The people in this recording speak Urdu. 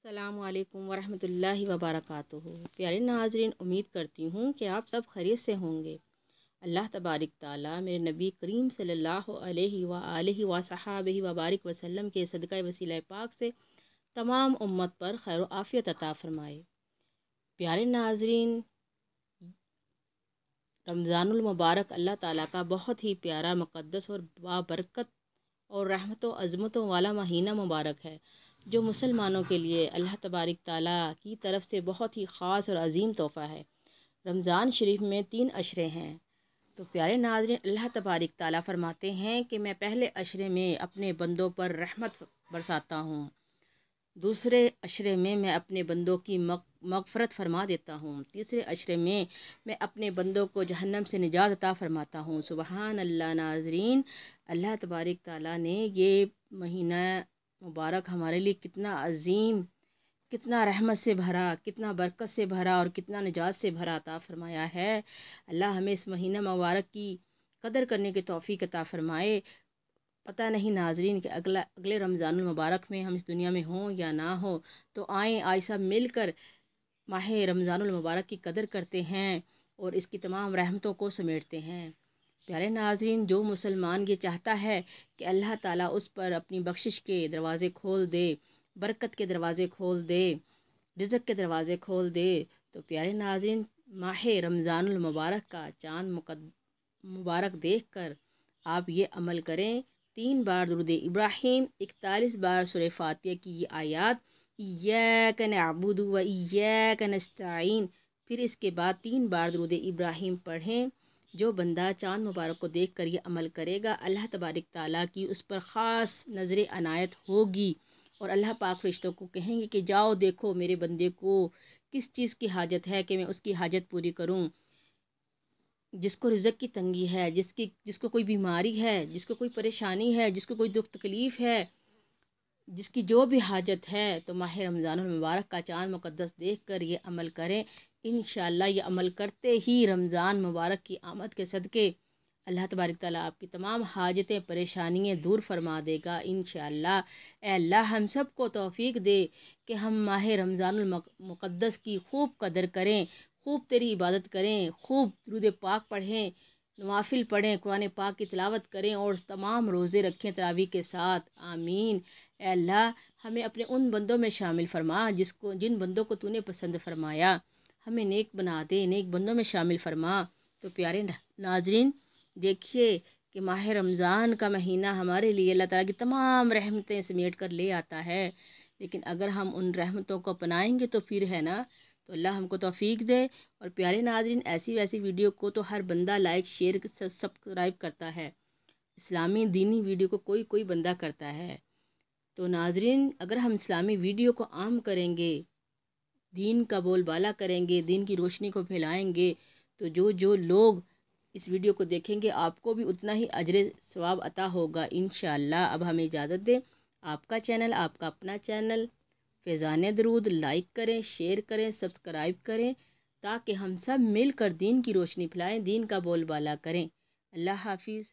السلام علیکم ورحمۃ اللہ وبرکاتہ۔ پیارے ناظرین، امید کرتی ہوں کہ آپ سب خیریت سے ہوں گے۔ اللہ تبارک تعالیٰ میرے نبی کریم صلی اللہ علیہ وآلہ وصحبہ وبارک وسلم کے صدقہ وسیلہ پاک سے تمام امت پر خیر و عافیت عطا فرمائے۔ پیارے ناظرین، رمضان المبارک اللہ تعالیٰ کا بہت ہی پیارا، مقدس اور بابرکت اور رحمت و عظمتوں والا مہینہ مبارک ہے، جو مسلمانوں کے لیے اللہ تبارک تعالیٰ کی طرف سے بہت ہی خاص اور عظیم تحفہ ہے۔ رمضان شریف میں 3 عشرے ہیں، تو پیارے ناظرین، اللہ تبارک تعالیٰ فرماتے ہیں کہ میں پہلے عشرے میں اپنے بندوں پر رحمت برساتا ہوں، دوسرے عشرے میں اپنے بندوں کی مغفرت فرما دیتا ہوں، تیسرے عشرے میں اپنے بندوں کو جہنم سے نجات عطا فرماتا ہوں۔ سبحان اللہ۔ ناظرین، اللہ تبارک تعالیٰ نے یہ مہینہ مبارک ہمارے لیے کتنا عظیم، کتنا رحمت سے بھرا، کتنا برکت سے بھرا اور کتنا نجات سے بھرا عطا فرمایا ہے۔ اللہ ہمیں اس مہینہ مبارک کی قدر کرنے کی توفیق عطا فرمائے۔ پتہ نہیں ناظرین کہ اگلے رمضان المبارک میں ہم اس دنیا میں ہوں یا نہ ہوں، تو آئیں سب مل کر ماہ رمضان المبارک کی قدر کرتے ہیں اور اس کی تمام رحمتوں کو سمیٹتے ہیں۔ پیارے ناظرین، جو مسلمان یہ چاہتا ہے کہ اللہ تعالیٰ اس پر اپنی بخشش کے دروازے کھول دے، برکت کے دروازے کھول دے، رزق کے دروازے کھول دے، تو پیارے ناظرین، ماہ رمضان المبارک کا چاند مبارک دیکھ کر آپ یہ عمل کریں: 3 بار درود ابراہیم، 41 بار سورہ فاتحہ کی یہ آیات، ایاک نعبد و ایاک نستعین، پھر اس کے بعد 3 بار درود ابراہیم پڑھیں۔ جو بندہ چاند مبارک کو دیکھ کر یہ عمل کرے گا، اللہ تبارک تعالیٰ کی اس پر خاص نظر عنایت ہوگی، اور اللہ پاک فرشتوں کو کہیں گے کہ جاؤ دیکھو میرے بندے کو کس چیز کی حاجت ہے کہ میں اس کی حاجت پوری کروں۔ جس کو رزق کی تنگی ہے، جس کو کوئی بیماری ہے، جس کو کوئی پریشانی ہے، جس کو کوئی دکھ تکلیف ہے، جس کی جو بھی حاجت ہے، تو ماہ رمضان المبارک کا چاند مقدس دیکھ کر یہ عمل کریں۔ انشاءاللہ یہ عمل کرتے ہی رمضان مبارک کی آمد کے صدقے اللہ تبارک تعالیٰ آپ کی تمام حاجتیں، پریشانیاں دور فرما دے گا انشاءاللہ۔ اے اللہ ہم سب کو توفیق دے کہ ہم ماہ رمضان المقدس کی خوب قدر کریں، خوب تیری عبادت کریں، خوب درود پاک پڑھیں، نوافل پڑھیں، قرآن پاک کی تلاوت کریں اور تمام روزے رکھیں تراویح کے ساتھ۔ آمین۔ اے اللہ ہمیں اپنے ان بندوں میں شامل فرما جن بندوں کو تو نے پسند فرمایا، ہمیں نیک بنا دے، نیک بندوں میں شامل فرما۔ تو پیارے ناظرین، دیکھیے کہ ماہ رمضان کا مہینہ ہمارے لیے اللہ تعالیٰ کی تمام رحمتیں سمیٹ کر لے آتا ہے، لیکن اگر ہم ان رحمتوں کو اپنائیں گے تو پھر ہے نا، تو اللہ ہم کو توفیق دے۔ اور پیارے ناظرین، ایسی ویسی ویڈیو کو تو ہر بندہ لائک، شیئر، سبسکرائب کرتا ہے، اسلامی دینی ویڈیو کو کوئی بندہ کرتا ہے۔ تو ناظرین، اگر ہم اسلامی ویڈیو کو عام کریں گے، دین کا بول بالا کریں گے، دین کی روشنی کو پھیلائیں گے، تو جو لوگ اس ویڈیو کو دیکھیں گے آپ کو بھی اتنا ہی اجر ثواب عطا ہوگا انشاءاللہ۔ اب ہمیں اجازت دیں، آپ کا چینل، آپ کا اپنا چینل فیضان درود لائک کریں، شیئر کریں، سبسکرائب کریں، تاکہ ہم سب مل کر دین کی روشنی پھیلائیں، دین کا بول بالا کریں۔ اللہ حافظ۔